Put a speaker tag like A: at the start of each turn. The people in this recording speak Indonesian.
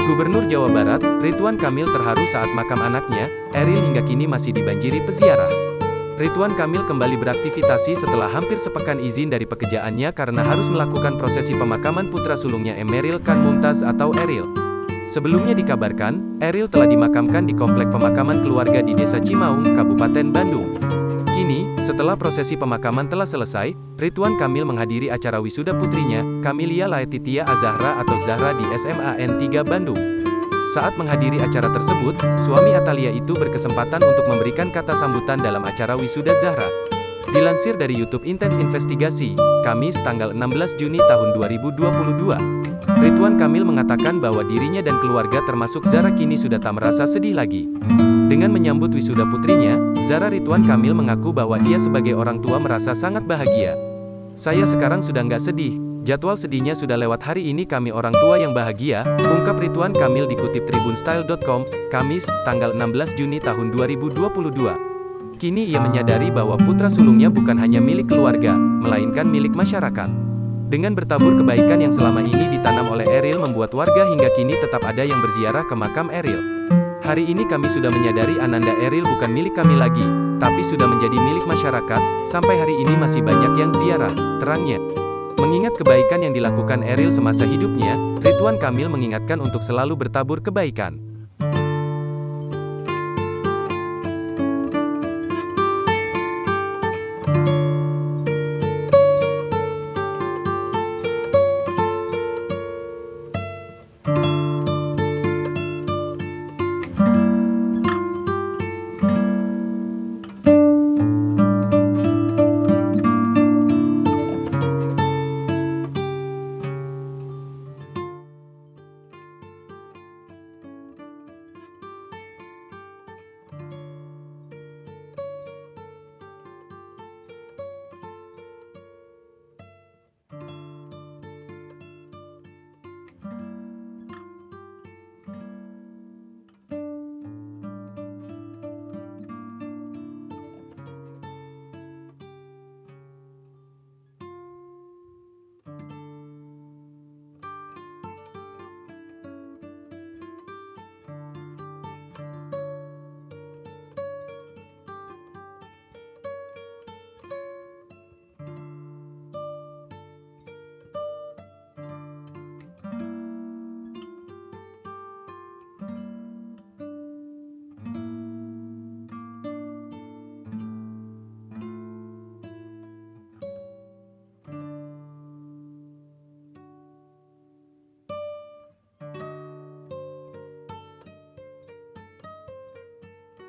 A: Gubernur Jawa Barat, Ridwan Kamil terharu saat makam anaknya, Eril hingga kini masih dibanjiri peziarah. Ridwan Kamil kembali beraktivitas setelah hampir sepekan izin dari pekerjaannya karena harus melakukan prosesi pemakaman putra sulungnya Emeril Khan Mumtaz atau Eril. Sebelumnya dikabarkan, Eril telah dimakamkan di komplek pemakaman keluarga di Desa Cimaung, Kabupaten Bandung. Kini, setelah prosesi pemakaman telah selesai, Ridwan Kamil menghadiri acara wisuda putrinya, Kamilia Laetitia Azahra atau Zahra di SMAN 3 Bandung. Saat menghadiri acara tersebut, suami Atalia itu berkesempatan untuk memberikan kata sambutan dalam acara wisuda Zahra. Dilansir dari YouTube Intens Investigasi, Kamis tanggal 16 Juni tahun 2022. Ridwan Kamil mengatakan bahwa dirinya dan keluarga termasuk Zahra kini sudah tak merasa sedih lagi. Dengan menyambut wisuda putrinya, Zahra Ridwan Kamil mengaku bahwa ia sebagai orang tua merasa sangat bahagia. "Saya sekarang sudah nggak sedih, jadwal sedihnya sudah lewat, hari ini kami orang tua yang bahagia," ungkap Ridwan Kamil dikutip tribunstyle.com, Kamis, tanggal 16 Juni tahun 2022. Kini ia menyadari bahwa putra sulungnya bukan hanya milik keluarga, melainkan milik masyarakat. Dengan bertabur kebaikan yang selama ini ditanam oleh Eril membuat warga hingga kini tetap ada yang berziarah ke makam Eril. "Hari ini kami sudah menyadari Ananda Eril bukan milik kami lagi, tapi sudah menjadi milik masyarakat, sampai hari ini masih banyak yang ziarah," terangnya. Mengingat kebaikan yang dilakukan Eril semasa hidupnya, Ridwan Kamil mengingatkan untuk selalu bertabur kebaikan.